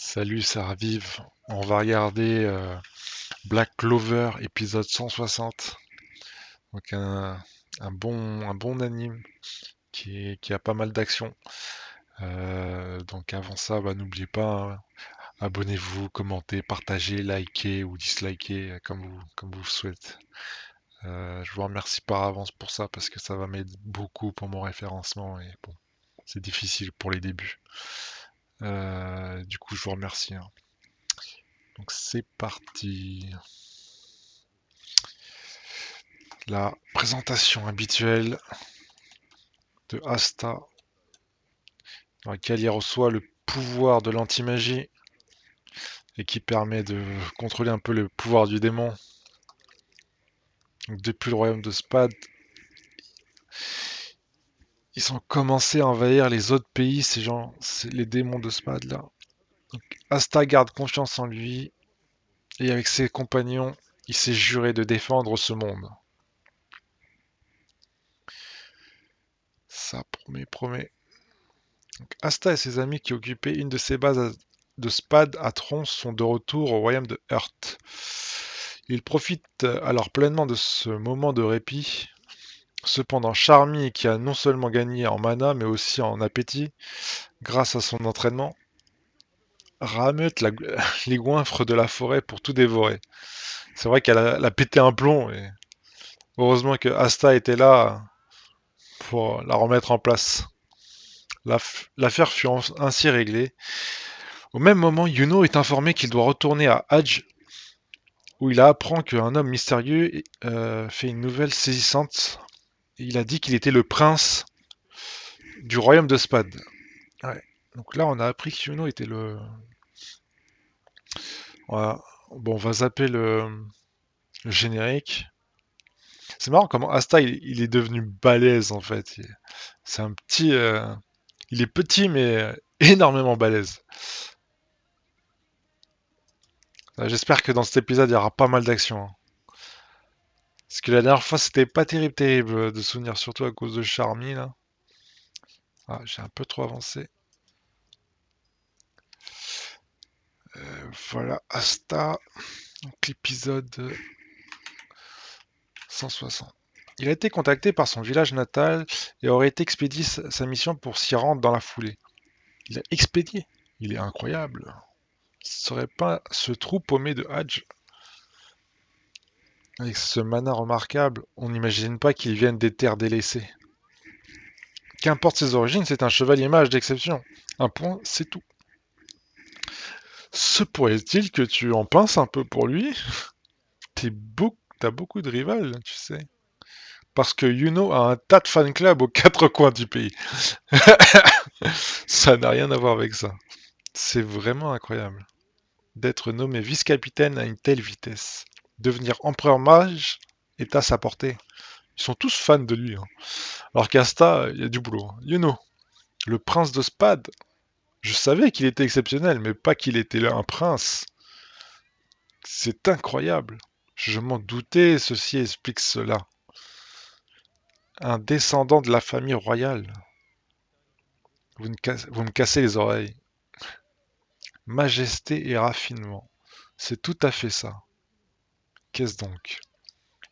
Salut, ça ravive. On va regarder Black Clover, épisode 160. Donc un bon anime qui a pas mal d'action. Donc avant ça, bah, n'oubliez pas, hein, abonnez-vous, commentez, partagez, likez ou dislikez comme vous le souhaitez. Je vous remercie par avance pour ça parce que ça va m'aider beaucoup pour mon référencement et bon, c'est difficile pour les débuts. Du coup, je vous remercie, hein. Donc c'est parti. La présentation habituelle de Asta, dans laquelle il reçoit le pouvoir de l'anti-magie et qui permet de contrôler un peu le pouvoir du démon. Donc, depuis le royaume de Spad, ils ont commencé à envahir les autres pays, ces gens, les démons de Spad là. Donc, Asta garde confiance en lui et avec ses compagnons, il s'est juré de défendre ce monde. Ça promet, promet. Donc, Asta et ses amis qui occupaient une de ses bases de Spad à Tron sont de retour au royaume de Hearth. Ils profitent alors pleinement de ce moment de répit. Cependant, Charmy, qui a non seulement gagné en mana, mais aussi en appétit, grâce à son entraînement, rameute les goinfres de la forêt pour tout dévorer. C'est vrai qu'elle a pété un plomb, et heureusement que Asta était là pour la remettre en place. L'affaire fut ainsi réglée. Au même moment, Yuno est informé qu'il doit retourner à Hadj, où il apprend qu'un homme mystérieux fait une nouvelle saisissante. Il a dit qu'il était le prince du royaume de Spad. Ouais. Donc là, on a appris que Yuno était le. Voilà. Bon, on va zapper le générique. C'est marrant comment Asta il est devenu balèze en fait. C'est un petit. Il est petit mais énormément balèze. J'espère que dans cet épisode il y aura pas mal d'action, hein. Parce que la dernière fois c'était pas terrible, terrible de souvenir, surtout à cause de Charmy là. Ah, j'ai un peu trop avancé. Voilà, Asta. Donc l'épisode 160. Il a été contacté par son village natal et aurait expédié sa mission pour s'y rendre dans la foulée. Il a expédié. Il est incroyable. Ce serait pas ce trou paumé de Hadj. Avec ce mana remarquable, on n'imagine pas qu'il vienne des terres délaissées. Qu'importe ses origines, c'est un chevalier mage d'exception. Un point, c'est tout. Se pourrait-il que tu en pinces un peu pour lui? T'as beaucoup de rivales, tu sais. Parce que Yuno a un tas de fan clubs aux quatre coins du pays. Ça n'a rien à voir avec ça. C'est vraiment incroyable d'être nommé vice-capitaine à une telle vitesse. Devenir empereur mage est à sa portée. Ils sont tous fans de lui, hein. Alors qu'Asta, il y a du boulot, hein. Yuno, le prince de Spad. Je savais qu'il était exceptionnel, mais pas qu'il était là un prince. C'est incroyable. Je m'en doutais, ceci explique cela. Un descendant de la famille royale. Vous me cassez les oreilles. Majesté et raffinement. C'est tout à fait ça. Qu'est-ce donc?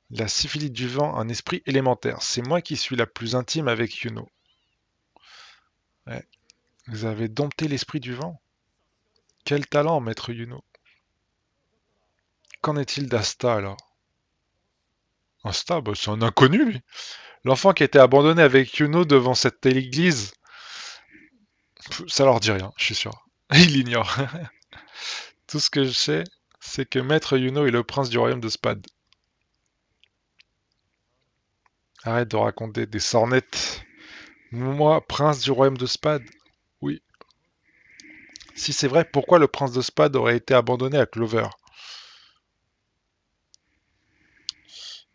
La syphilis du vent, un esprit élémentaire. C'est moi qui suis la plus intime avec Yuno. Ouais. Vous avez dompté l'esprit du vent? Quel talent, maître Yuno. Qu'en est-il d'Asta alors? Asta, bah, c'est un inconnu lui. L'enfant qui a été abandonné avec Yuno devant cette église, ça leur dit rien, je suis sûr. Il l'ignore. Tout ce que je sais, c'est que maître Yuno est le prince du royaume de Spad. Arrête de raconter des sornettes. Moi, prince du royaume de Spad? Oui. Si c'est vrai, pourquoi le prince de Spad aurait été abandonné à Clover?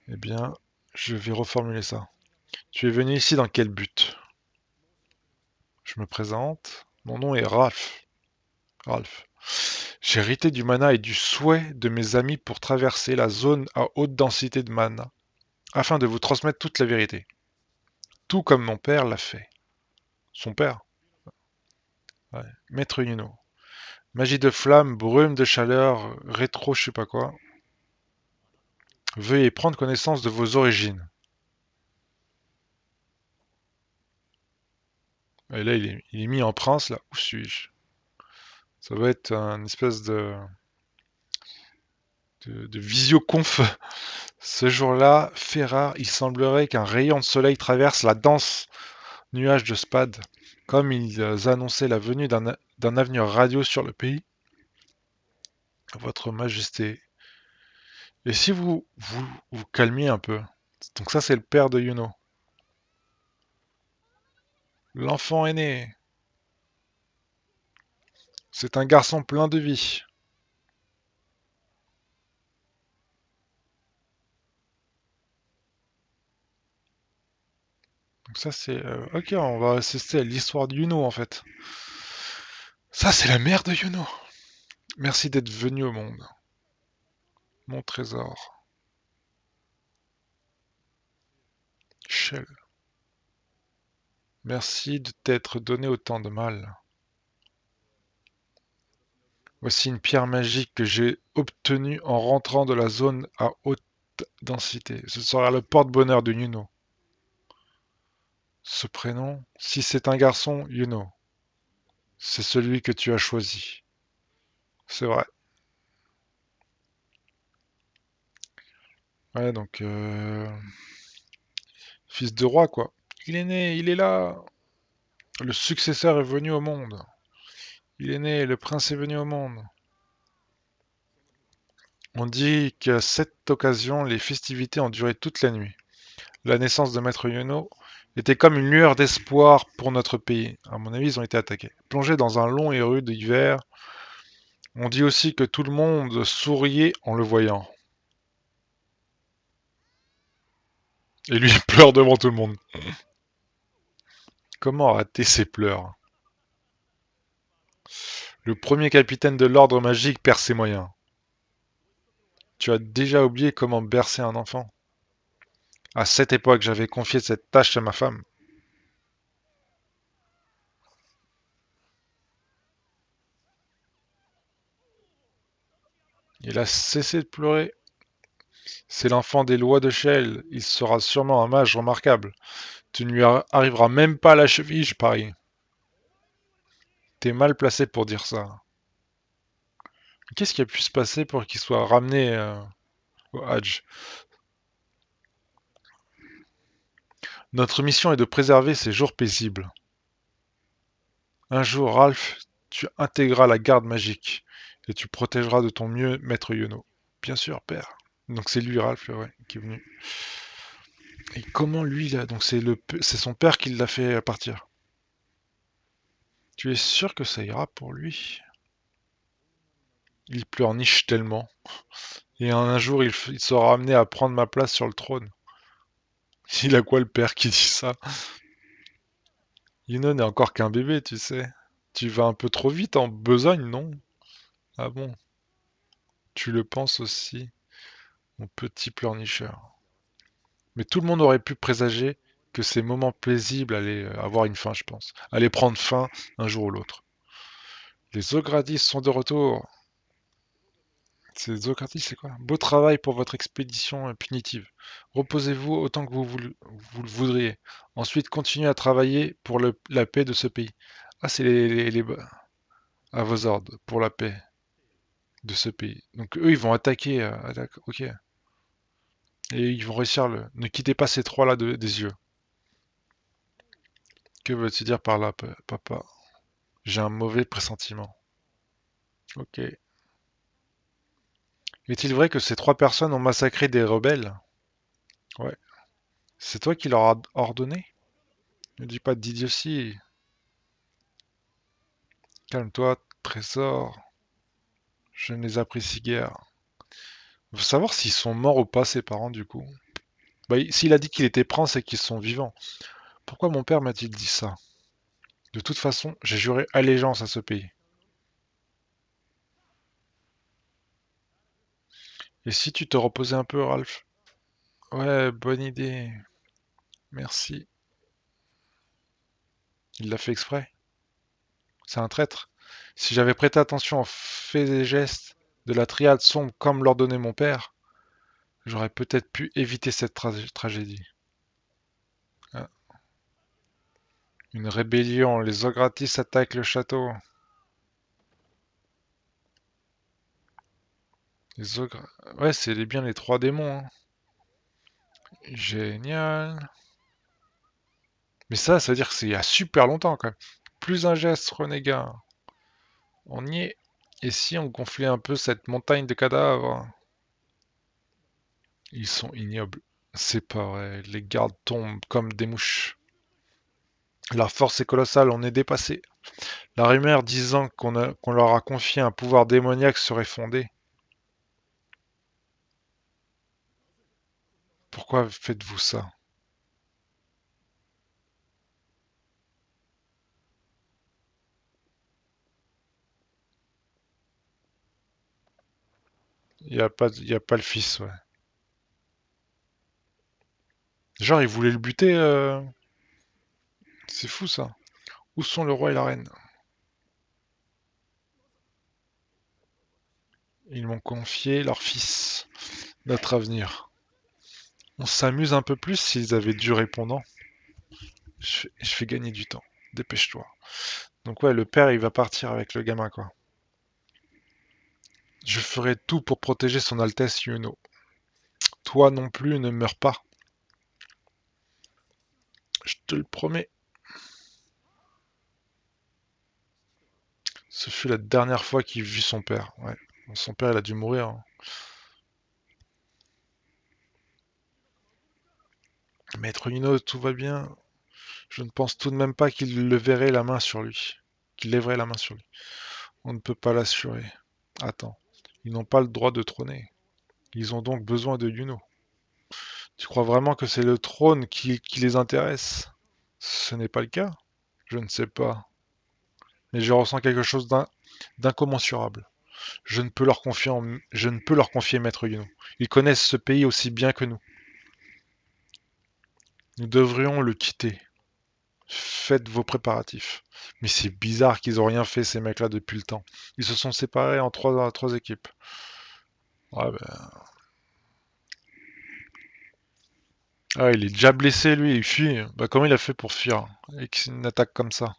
Eh bien, je vais reformuler ça. Tu es venu ici dans quel but? Je me présente. Mon nom est Ralph. Ralph. J'ai hérité du mana et du souhait de mes amis pour traverser la zone à haute densité de mana, afin de vous transmettre toute la vérité. Tout comme mon père l'a fait. Son père? Ouais. Maître Yuno. Magie de flamme, brume de chaleur, rétro je sais pas quoi. Veuillez prendre connaissance de vos origines. Et là, il est mis en prince, là. Où suis-je? Ça va être un espèce de visioconf. Ce jour-là, fait rare, il semblerait qu'un rayon de soleil traverse la dense nuage de Spad, comme ils annonçaient la venue d'un avenir radio sur le pays. Votre Majesté. Et si vous calmiez un peu? Donc ça, c'est le père de Yuno. L'enfant est né. C'est un garçon plein de vie. Donc ça, c'est... ok, on va assister à l'histoire de Yuno, en fait. Ça, c'est la mère de Yuno. Merci d'être venu au monde. Mon trésor. Shell. Merci de t'être donné autant de mal. Voici une pierre magique que j'ai obtenue en rentrant de la zone à haute densité. Ce sera le porte-bonheur de Yuno. Ce prénom, si c'est un garçon, Yuno, c'est celui que tu as choisi. C'est vrai. Ouais, donc, fils de roi, quoi. Il est né, il est là. Le successeur est venu au monde. Il est né, le prince est venu au monde. On dit qu'à cette occasion, les festivités ont duré toute la nuit. La naissance de Maître Yuno était comme une lueur d'espoir pour notre pays. À mon avis, ils ont été attaqués. Plongés dans un long et rude hiver, on dit aussi que tout le monde souriait en le voyant. Et lui, il pleure devant tout le monde. Comment arrêter ses pleurs? Le premier capitaine de l'ordre magique perd ses moyens. Tu as déjà oublié comment bercer un enfant. À cette époque, j'avais confié cette tâche à ma femme. Il a cessé de pleurer. C'est l'enfant des lois de Shell. Il sera sûrement un mage remarquable. Tu ne lui arriveras même pas à la cheville, je parie. T'es mal placé pour dire ça. Qu'est-ce qui a pu se passer pour qu'il soit ramené au Hadj? Notre mission est de préserver ces jours paisibles. Un jour, Ralph, tu intégreras la garde magique et tu protégeras de ton mieux Maître Yono. Bien sûr, père. Donc c'est lui, Ralph, ouais, qui est venu. Et comment lui, là, donc c'est son père qui l'a fait partir. Tu es sûr que ça ira pour lui? Il pleurniche tellement. Et un jour, il sera amené à prendre ma place sur le trône. Il a quoi le père qui dit ça? Yuno n'est encore qu'un bébé, tu sais. Tu vas un peu trop vite en besogne, non? Ah bon? Tu le penses aussi, mon petit pleurnicheur. Mais tout le monde aurait pu présager que ces moments paisibles allaient avoir une fin, je pense. Allaient prendre fin un jour ou l'autre. Les Ogradis sont de retour. Ces Ogradis, c'est quoi? Beau travail pour votre expédition punitive. Reposez-vous autant que vous le voudriez. Ensuite, continuez à travailler pour la paix de ce pays. Ah, c'est à vos ordres, pour la paix de ce pays. Donc eux, ils vont attaquer. Ok. Et ils vont réussir le... Ne quittez pas ces trois-là des yeux. Que veux-tu dire par là, papa? J'ai un mauvais pressentiment. Ok. Est-il vrai que ces trois personnes ont massacré des rebelles? Ouais. C'est toi qui leur as ordonné? Ne dis pas d'idiotie. Calme-toi, trésor. Je ne les apprécie guère. Faut savoir s'ils sont morts ou pas, ses parents, du coup. Bah, s'il a dit qu'il était prince et qu'ils sont vivants. Pourquoi mon père m'a-t-il dit ça? De toute façon, j'ai juré allégeance à ce pays. Et si tu te reposais un peu, Ralph? Ouais, bonne idée. Merci. Il l'a fait exprès. C'est un traître. Si j'avais prêté attention aux faits et gestes de la triade sombre comme l'ordonnait mon père, j'aurais peut-être pu éviter cette tragédie. Ah, une rébellion, les Ogratis attaquent le château. Les ogres... Ouais, c'est bien les trois démons, hein. Génial. Mais ça veut dire que c'est il y a super longtemps quand même. Plus un geste, renégat. On y est. Et si on gonflait un peu cette montagne de cadavres? Ils sont ignobles. C'est pas vrai. Les gardes tombent comme des mouches. Leur force est colossale, on est dépassé. La rumeur disant qu'on leur a confié un pouvoir démoniaque serait fondée. Pourquoi faites-vous ça? Y a pas le fils, ouais. Genre, ils voulaient le buter. C'est fou ça. Où sont le roi et la reine? Ils m'ont confié leur fils, notre avenir. On s'amuse un peu plus s'ils avaient du répondant. Je fais gagner du temps. Dépêche-toi. Donc ouais, le père, il va partir avec le gamin, quoi. Je ferai tout pour protéger son Altesse Yuno. Toi non plus, ne meurs pas. Je te le promets. Ce fut la dernière fois qu'il vit son père. Ouais. Bon, son père, il a dû mourir, hein. Maître Yuno, tout va bien. Je ne pense tout de même pas qu'il leverait la main sur lui. Qu'il lèverait la main sur lui. On ne peut pas l'assurer. Attends. Ils n'ont pas le droit de trôner. Ils ont donc besoin de Yuno. Tu crois vraiment que c'est le trône qui les intéresse? Ce n'est pas le cas? Je ne sais pas. Mais je ressens quelque chose d'incommensurable. Je ne peux leur confier Maître Yuno. Ils connaissent ce pays aussi bien que nous. Nous devrions le quitter. Faites vos préparatifs. Mais c'est bizarre qu'ils ont rien fait, ces mecs-là, depuis le temps. Ils se sont séparés en trois équipes. Ouais, ben... Ah, il est déjà blessé, lui, il fuit. Bah, comment il a fait pour fuir avec une attaque comme ça?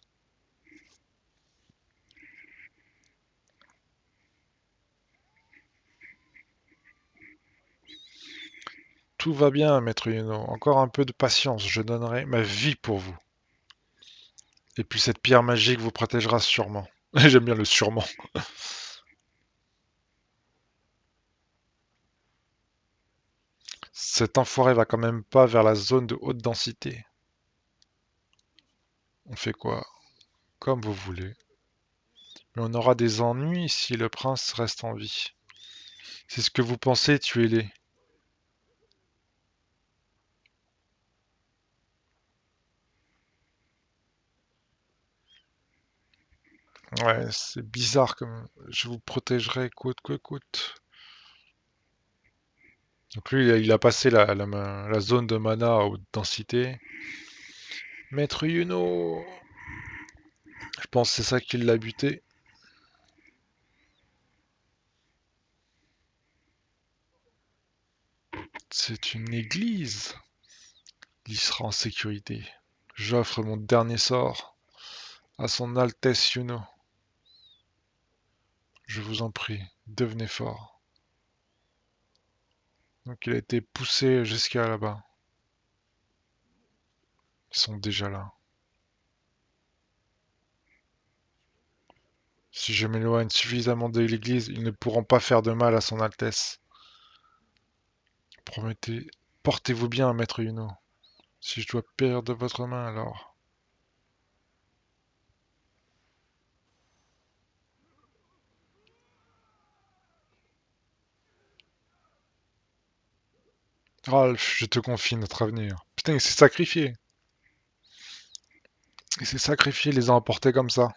Tout va bien, maître Yuno. Encore un peu de patience, je donnerai ma vie pour vous. Et puis cette pierre magique vous protégera sûrement. J'aime bien le sûrement. Cet enfoiré va quand même pas vers la zone de haute densité. On fait quoi? Comme vous voulez. Mais on aura des ennuis si le prince reste en vie. C'est ce que vous pensez, tuez-les. Ouais, c'est bizarre comme... Je vous protégerai coûte que coûte. Donc lui, il a passé la zone de mana à haute densité. Maître Yuno! Je pense que c'est ça qui l'a buté. C'est une église. Il sera en sécurité. J'offre mon dernier sort à son Altesse Yuno. Je vous en prie, devenez fort. Donc il a été poussé jusqu'à là-bas. Ils sont déjà là. Si je m'éloigne suffisamment de l'église, ils ne pourront pas faire de mal à son Altesse. Promettez, portez-vous bien, maître Yuno. Si je dois périr de votre main, alors... Ralph, je te confie notre avenir. Putain, il s'est sacrifié. Il s'est sacrifié, il les a emportés comme ça.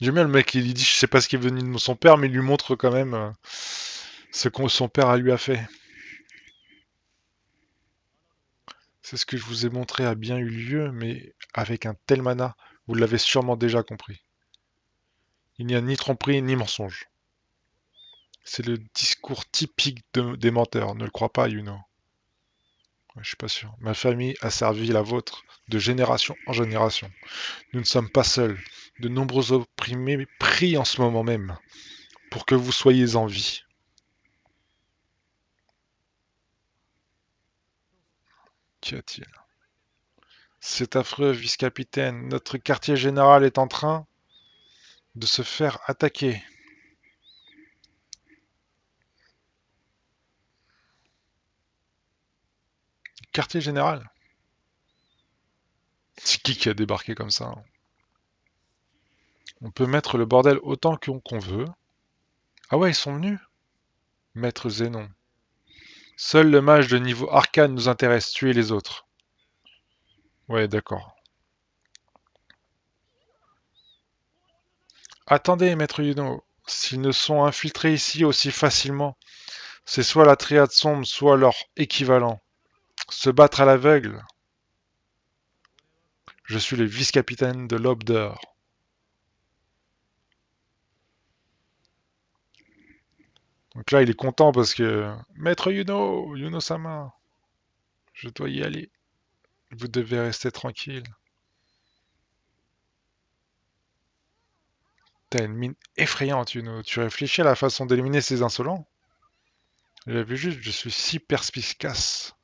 J'aime bien le mec, il dit je sais pas ce qui est venu de son père, mais il lui montre quand même ce que son père lui a fait. C'est ce que je vous ai montré a bien eu lieu, mais avec un tel mana, vous l'avez sûrement déjà compris. Il n'y a ni tromperie ni mensonge. C'est le discours typique des menteurs, ne le crois pas, Yuno. Ouais, je suis pas sûr. Ma famille a servi la vôtre de génération en génération. Nous ne sommes pas seuls. De nombreux opprimés prient en ce moment même pour que vous soyez en vie. Qu'y a-t-il? C'est affreux, vice-capitaine. Notre quartier général est en train de se faire attaquer. Quartier général? C'est qui a débarqué comme ça? On peut mettre le bordel autant qu'on veut. Ah ouais, ils sont venus? Maître Zénon. Seul le mage de niveau arcane nous intéresse, tuer les autres. Ouais, d'accord. Attendez, maître Yuno. S'ils ne sont infiltrés ici aussi facilement, c'est soit la triade sombre, soit leur équivalent. Se battre à l'aveugle. Je suis le vice-capitaine de l'Aube d'Or. Donc là, il est content parce que... Maître Yuno, Yuno-sama, je dois y aller. Vous devez rester tranquille. T'as une mine effrayante, Yuno. Tu réfléchis à la façon d'éliminer ces insolents? J'ai vu juste, je suis si perspicace.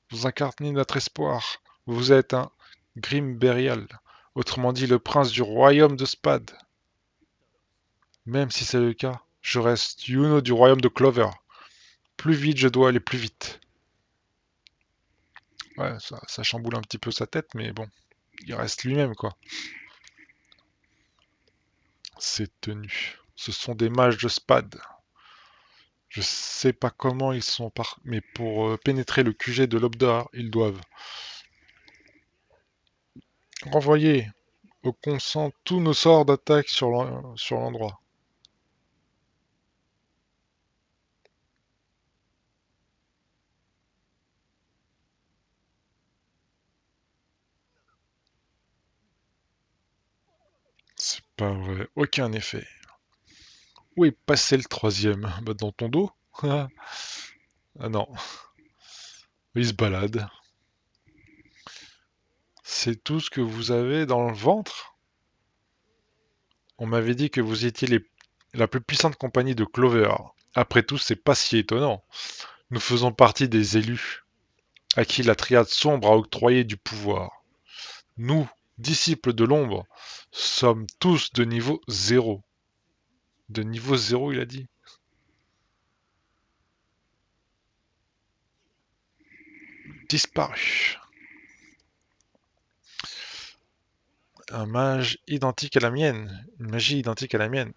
Vous incarnez notre espoir. Vous êtes un Grim Berial, autrement dit le prince du royaume de Spade. Même si c'est le cas, je reste Yuno du royaume de Clover. Plus vite, je dois aller plus vite. Ouais, ça chamboule un petit peu sa tête, mais bon, il reste lui-même, quoi. Ces tenues. Ce sont des mages de Spade. Je sais pas comment ils sont mais pour pénétrer le QG de l'Obdar, ils doivent renvoyer au consent tous nos sorts d'attaque sur l'endroit. C'est pas vrai, aucun effet. Où est passé le troisième? Bah dans ton dos? Ah non, il se balade. C'est tout ce que vous avez dans le ventre? On m'avait dit que vous étiez la plus puissante compagnie de Clover. Après tout, c'est pas si étonnant. Nous faisons partie des élus, à qui la triade sombre a octroyé du pouvoir. Nous, disciples de l'ombre, sommes tous de niveau zéro. De niveau zéro, il a dit. Disparu. Un mage identique à la mienne. Une magie identique à la mienne.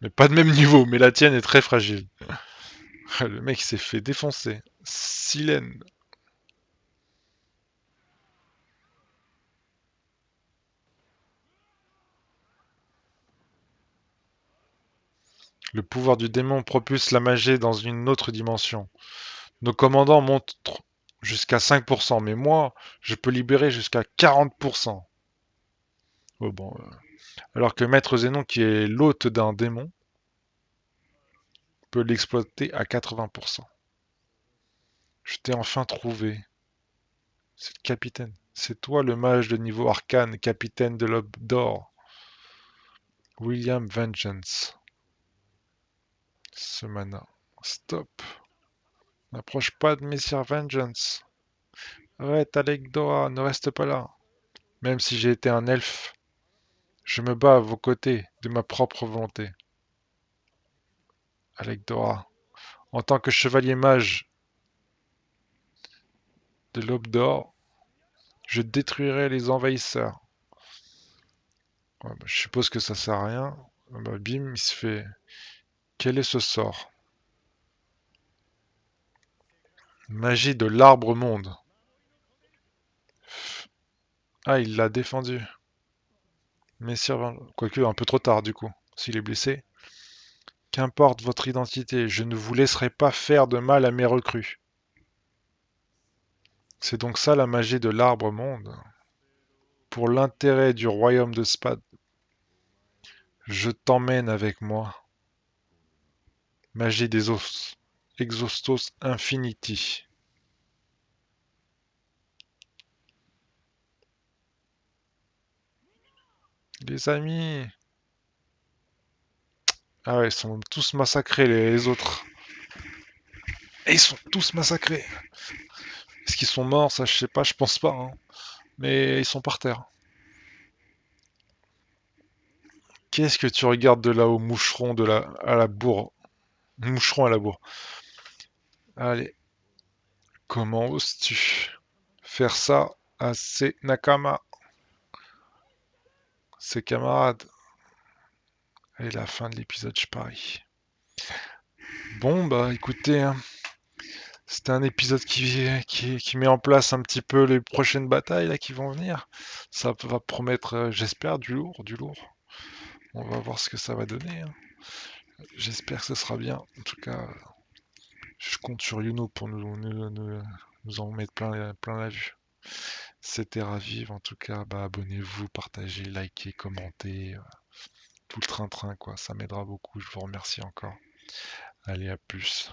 Mais pas de même niveau, mais la tienne est très fragile. Le mec s'est fait défoncer. Silène. Le pouvoir du démon propulse la magie dans une autre dimension. Nos commandants montent jusqu'à 5%, mais moi, je peux libérer jusqu'à 40%. Oh bon, alors que Maître Zénon, qui est l'hôte d'un démon, peut l'exploiter à 80%. Je t'ai enfin trouvé. C'est le capitaine. C'est toi le mage de niveau arcane, capitaine de l'Aube d'Or. William Vengeance. Ce mana. Stop. N'approche pas de Messire Vengeance. Arrête, Alec-Dora, ne reste pas là. Même si j'ai été un elfe, je me bats à vos côtés de ma propre volonté. Alec-Dora, en tant que chevalier mage de l'Aube d'Or, je détruirai les envahisseurs. Ouais, bah, je suppose que ça sert à rien. Bah, bim, il se fait. Quel est ce sort? Magie de l'arbre monde. Ah, il l'a défendu. Messire, quoique un peu trop tard du coup, s'il est blessé. Qu'importe votre identité, je ne vous laisserai pas faire de mal à mes recrues. C'est donc ça la magie de l'arbre monde. Pour l'intérêt du royaume de Spad, Je t'emmène avec moi. Magie des os. Exhaustos Infinity. Les amis. Ah ouais, ils sont tous massacrés les autres. Et ils sont tous massacrés. Est-ce qu'ils sont morts? Ça, je sais pas, je pense pas, hein. Mais ils sont par terre. Qu'est-ce que tu regardes de là-haut, moucheron à la bourre? Moucheron à la bourre. Allez, comment oses-tu faire ça à ces Nakama, ses camarades? Et la fin de l'épisode, je parie. Bon, bah écoutez, hein, c'était un épisode qui met en place un petit peu les prochaines batailles là, qui vont venir. Ça va promettre, j'espère, du lourd, du lourd. On va voir ce que ça va donner, hein. J'espère que ce sera bien. En tout cas, je compte sur Yuno pour nous en mettre plein la vue. C'était Ravive. En tout cas, bah, abonnez-vous, partagez, likez, commentez. Tout le train-train, quoi. Ça m'aidera beaucoup. Je vous remercie encore. Allez, à plus.